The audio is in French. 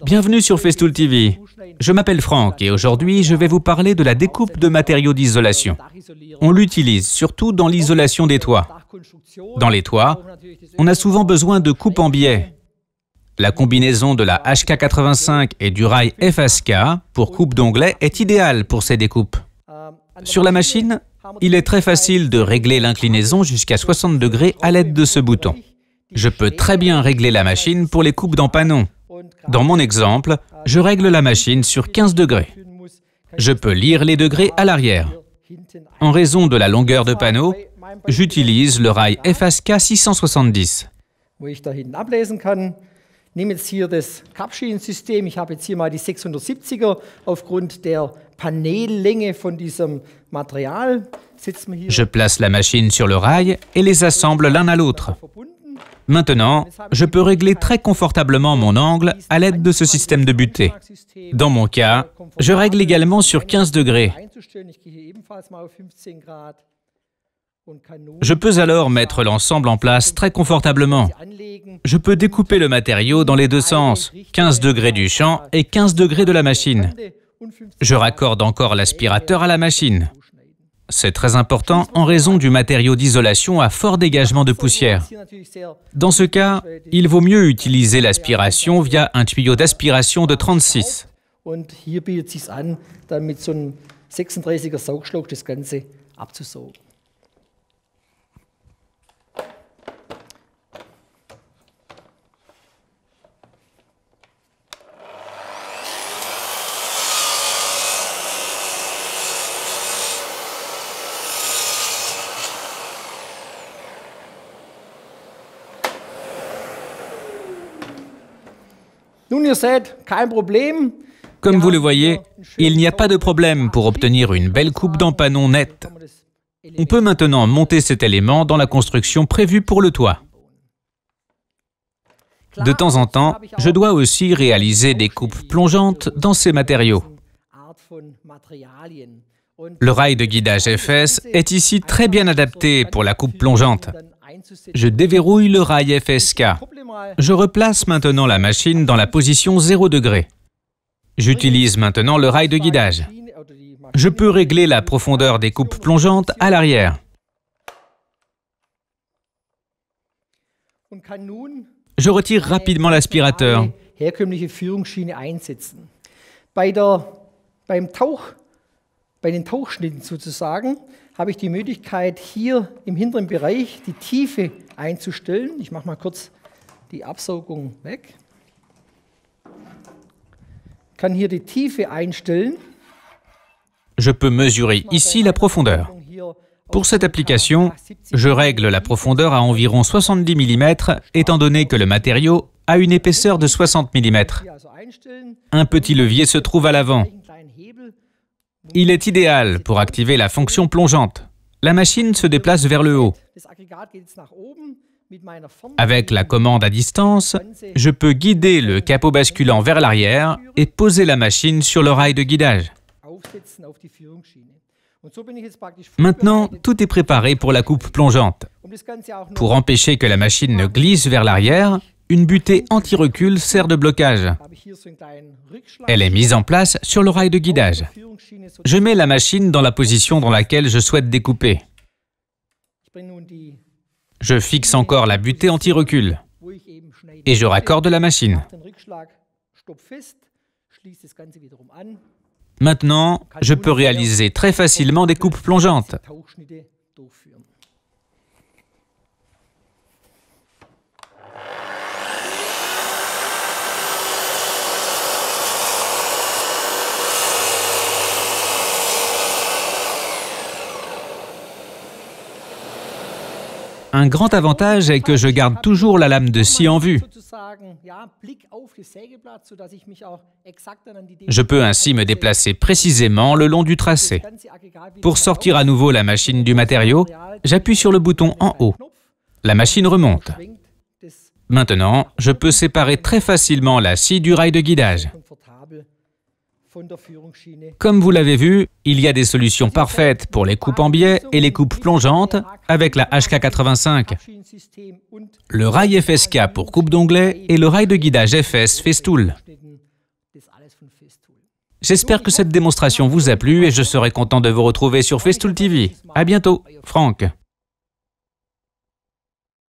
Bienvenue sur Festool TV. Je m'appelle Franck et aujourd'hui je vais vous parler de la découpe de matériaux d'isolation. On l'utilise surtout dans l'isolation des toits. Dans les toits, on a souvent besoin de coupes en biais. La combinaison de la HK85 et du rail FSK pour coupe d'onglet est idéale pour ces découpes. Sur la machine, il est très facile de régler l'inclinaison jusqu'à 60 degrés à l'aide de ce bouton. Je peux très bien régler la machine pour les coupes d'empanon. Dans mon exemple, je règle la machine sur 15 degrés. Je peux lire les degrés à l'arrière. En raison de la longueur de panneau, j'utilise le rail FSK 670. Ich nehme jetzt hier das Kappschienensystem. Ich habe jetzt hier mal die 670er. Aufgrund der Paneellänge von diesem Material setzen wir hier. Je place la machine sur le rail et les assemble l'un à l'autre. Maintenant, je peux régler très confortablement mon angle à l'aide de ce système de butée. Dans mon cas, je règle également sur 15 degrés. Je peux alors mettre l'ensemble en place très confortablement. Je peux découper le matériau dans les deux sens, 15 degrés du champ et 15 degrés de la machine. Je raccorde encore l'aspirateur à la machine. C'est très important en raison du matériau d'isolation à fort dégagement de poussière. Dans ce cas, il vaut mieux utiliser l'aspiration via un tuyau d'aspiration de 36. Hier bietet es sich an, dann mit so einem 36er Saugschlauch das Ganze abzusaugen. Nun, ihr seht, kein Problem. Comme vous le voyez, il n'y a pas de problème pour obtenir une belle coupe d'empanon nette. On peut maintenant monter cet élément dans la construction prévue pour le toit. De temps en temps, je dois aussi réaliser des coupes plongeantes dans ces matériaux. Le rail de guidage FS est ici très bien adapté pour la coupe plongeante. Je déverrouille le rail FSK. Je replace maintenant la machine dans la position 0 degré. J'utilise maintenant le rail de guidage. Je peux régler la profondeur des coupes plongeantes à l'arrière. Je retire rapidement l'aspirateur. Bei den Tauchschnitten sozusagen habe ich die Möglichkeit, hier im hinteren Bereich die Tiefe einzustellen. Ich mache mal kurz die Absaugung weg. Ich kann hier die Tiefe einstellen. Je peux mesurer ici la profondeur. Pour cette application, je règle la profondeur à environ 70 mm, étant donné que le matériau a une épaisseur de 60 mm. Un petit levier se trouve à l'avant. Il est idéal pour activer la fonction plongeante. La machine se déplace vers le haut. Avec la commande à distance, je peux guider le capot basculant vers l'arrière et poser la machine sur le rail de guidage. Maintenant, tout est préparé pour la coupe plongeante. Pour empêcher que la machine ne glisse vers l'arrière, une butée anti-recul sert de blocage. Elle est mise en place sur le rail de guidage. Je mets la machine dans la position dans laquelle je souhaite découper. Je fixe encore la butée anti-recul et je raccorde la machine. Maintenant, je peux réaliser très facilement des coupes plongeantes. Un grand avantage est que je garde toujours la lame de scie en vue. Je peux ainsi me déplacer précisément le long du tracé. Pour sortir à nouveau la machine du matériau, j'appuie sur le bouton en haut. La machine remonte. Maintenant, je peux séparer très facilement la scie du rail de guidage. Comme vous l'avez vu, il y a des solutions parfaites pour les coupes en biais et les coupes plongeantes avec la HK85, le rail FSK pour coupe d'onglet et le rail de guidage FS Festool. J'espère que cette démonstration vous a plu et je serai content de vous retrouver sur Festool TV. À bientôt, Franck.